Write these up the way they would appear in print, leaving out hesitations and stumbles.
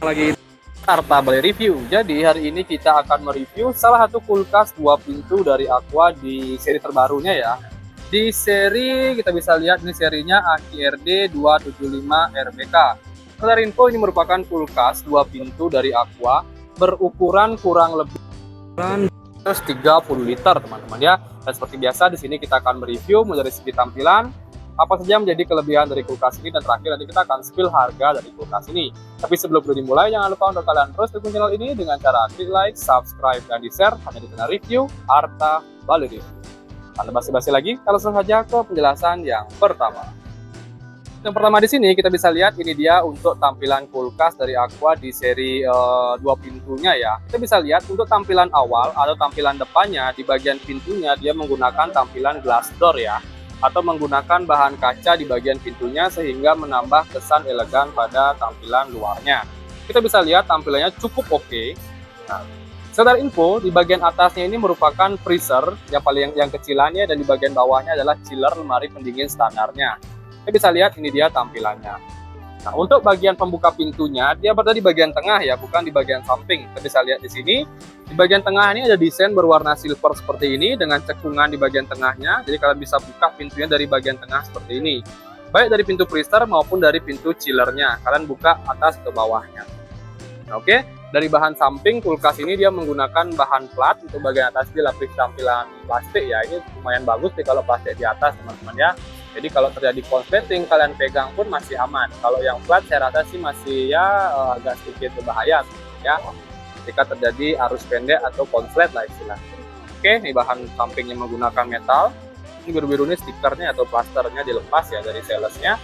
Lagi Arta Bali Review. Jadi hari ini kita akan mereview salah satu kulkas 2 pintu dari Aqua di seri terbarunya ya. Di seri kita bisa lihat ini serinya AQRD 275 RBK. Sekedar info, ini merupakan kulkas 2 pintu dari Aqua berukuran kurang lebih 30 liter teman-teman ya. Dan seperti biasa di sini kita akan mereview mulai dari segi tampilan, apa saja menjadi kelebihan dari kulkas ini, dan terakhir nanti kita akan spill harga dari kulkas ini. Tapi sebelum dimulai, jangan lupa untuk kalian terus dukung channel ini dengan cara klik like, subscribe, dan di-share hanya di channel review Arta Bali Review. Tanpa basa-basi lagi, langsung saja ke penjelasan yang pertama. Yang pertama di sini kita bisa lihat ini dia untuk tampilan kulkas dari Aqua di seri 2 pintunya ya. Kita bisa lihat untuk tampilan awal atau tampilan depannya, di bagian pintunya dia menggunakan tampilan glass door ya, atau menggunakan bahan kaca di bagian pintunya sehingga menambah kesan elegan pada tampilan luarnya. Kita bisa lihat tampilannya cukup oke. Nah, sekedar info, di bagian atasnya ini merupakan freezer yang kecilannya, dan di bagian bawahnya adalah chiller lemari pendingin standarnya. Kita bisa lihat ini dia tampilannya. Nah, untuk bagian pembuka pintunya dia berada di bagian tengah ya, bukan di bagian samping. Kita bisa lihat di sini. Di bagian tengah ini ada desain berwarna silver seperti ini dengan cekungan di bagian tengahnya. Jadi kalian bisa buka pintunya dari bagian tengah seperti ini. Baik dari pintu freezer maupun dari pintu chillernya. Kalian buka atas ke bawahnya. Nah, oke. Dari bahan samping kulkas ini dia menggunakan bahan plat. Untuk bagian atas dia lapis tampilan plastik ya. Ini lumayan bagus nih kalau plastik di atas teman-teman ya. Jadi kalau terjadi konsleting kalian pegang pun masih aman. Kalau yang flat saya rasa sih masih ya agak sedikit berbahaya ya, jika terjadi arus pendek atau konslet lah istilahnya. Oke, ini bahan sampingnya menggunakan metal. Ini biru-biru ini stikernya atau plasternya dilepas ya dari salesnya.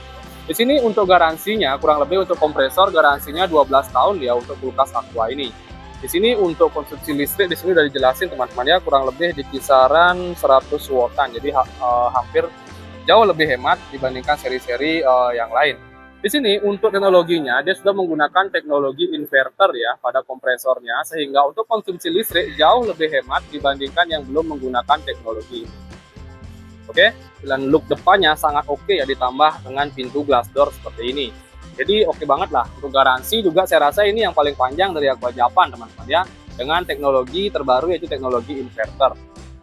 Di sini untuk garansinya kurang lebih untuk kompresor garansinya 12 tahun ya untuk kulkas Aqua ini. Di sini untuk konsumsi listrik di sini udah dijelasin teman-teman ya, kurang lebih di kisaran 100 wattan. Jadi hampir jauh lebih hemat dibandingkan seri-seri yang lain. Di sini untuk teknologinya dia sudah menggunakan teknologi inverter ya pada kompresornya, sehingga untuk konsumsi listrik jauh lebih hemat dibandingkan yang belum menggunakan teknologi ini. Oke, dan look depannya sangat oke ya, ditambah dengan pintu glass door seperti ini. Jadi oke banget lah. Untuk garansi juga saya rasa ini yang paling panjang dari Aqua Japan teman-teman ya, dengan teknologi terbaru yaitu teknologi inverter.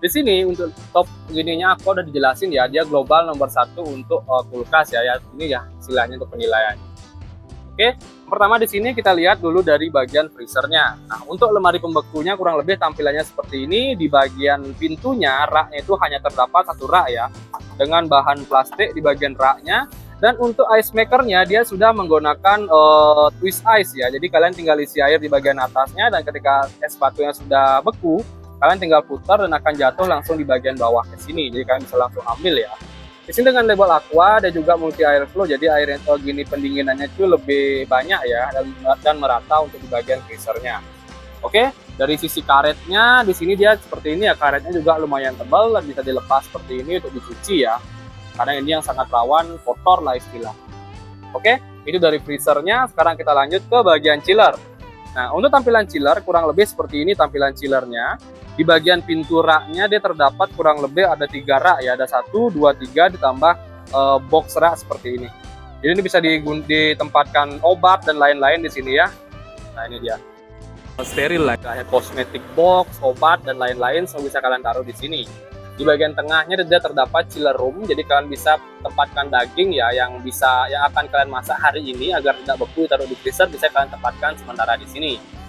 Di sini untuk top begininya Aqua udah dijelasin ya, dia global nomor 1 untuk kulkas ya. Ini ya istilahnya untuk penilaian. Oke, pertama di sini kita lihat dulu dari bagian freezernya. Nah, untuk lemari pembekunya kurang lebih tampilannya seperti ini. Di bagian pintunya raknya itu hanya terdapat 1 rak ya, dengan bahan plastik di bagian raknya. Dan untuk ice makernya dia sudah menggunakan twist ice ya. Jadi kalian tinggal isi air di bagian atasnya, dan ketika es batunya sudah beku, kalian tinggal putar dan akan jatuh langsung di bagian bawah ke sini. Jadi kalian bisa langsung ambil ya. Di sini dengan label Aqua dan juga multi air flow, jadi air yang gini pendinginannya itu lebih banyak ya, dan merata untuk di bagian freezernya. Oke, dari sisi karetnya di sini dia seperti ini ya, karetnya juga lumayan tebal dan bisa dilepas seperti ini untuk dicuci ya. Karena ini yang sangat rawan kotor lah istilah. Oke, itu dari freezernya. Sekarang kita lanjut ke bagian chiller. Nah, untuk tampilan chiller kurang lebih seperti ini tampilan chillernya. Di bagian pintu raknya dia terdapat kurang lebih ada 3 rak ya, ada 1, 2, 3 ditambah box rak seperti ini. Jadi ini bisa ditempatkan obat dan lain-lain di sini ya. Nah, ini dia. Steril lah, kayak kosmetik box, obat dan lain-lain semua bisa kalian taruh di sini. Di bagian tengahnya dia terdapat chiller room, jadi kalian bisa tempatkan daging ya yang akan kalian masak hari ini agar tidak beku taruh di freezer, bisa kalian tempatkan sementara di sini.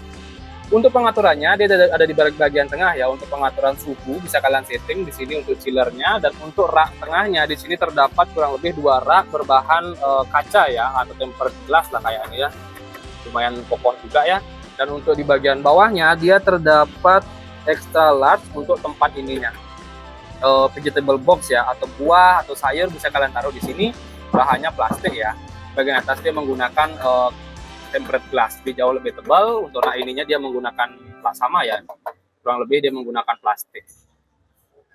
Untuk pengaturannya dia ada di bagian tengah ya, untuk pengaturan suhu bisa kalian setting di sini untuk chillernya. Dan untuk rak tengahnya di sini terdapat kurang lebih 2 rak berbahan kaca ya, atau tempered glass lah kayaknya ya, lumayan kokoh juga ya. Dan untuk di bagian bawahnya dia terdapat extra large untuk tempat ininya, vegetable box ya, atau buah atau sayur bisa kalian taruh di sini. Bahannya plastik ya, bagian atas dia menggunakan tempered glass, dia jauh lebih tebal. Untuk rak ininya dia menggunakan sama ya, kurang lebih dia menggunakan plastik.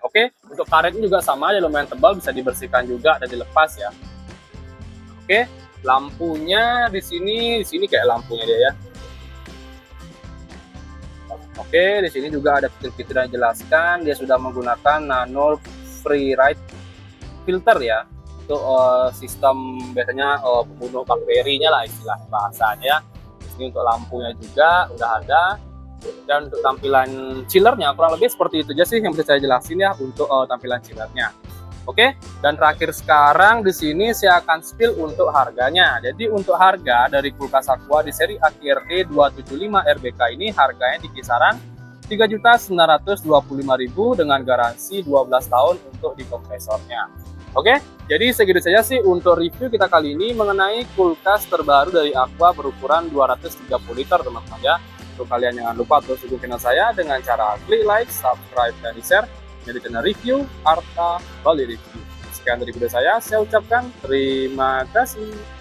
Oke, untuk karetnya juga sama, dia lumayan tebal, bisa dibersihkan juga dan dilepas ya. Oke, lampunya di sini kayak lampunya dia ya. Oke, di sini juga ada fitur-fitur yang dijelaskan. Dia sudah menggunakan nano free ride filter ya, untuk sistem biasanya pembunuh bakterinya lah istilah bahasanya ya. Ini untuk lampunya juga udah ada. Dan untuk tampilan chillernya kurang lebih seperti itu aja sih yang bisa saya jelasin ya untuk tampilan chillernya. Oke, dan terakhir sekarang di sini saya akan spill untuk harganya. Jadi untuk harga dari kulkas Aqua di seri AQRT 275 RBK ini harganya di kisaran 3.925.000 dengan garansi 12 tahun untuk di kompresornya. Oke, jadi segitu saja sih untuk review kita kali ini mengenai kulkas terbaru dari Aqua berukuran 230 liter teman-teman ya. Untuk kalian jangan lupa terus dukung channel saya dengan cara klik like, subscribe, dan di-share jadi channel review Arta Bali Review. Sekian dari video saya ucapkan terima kasih.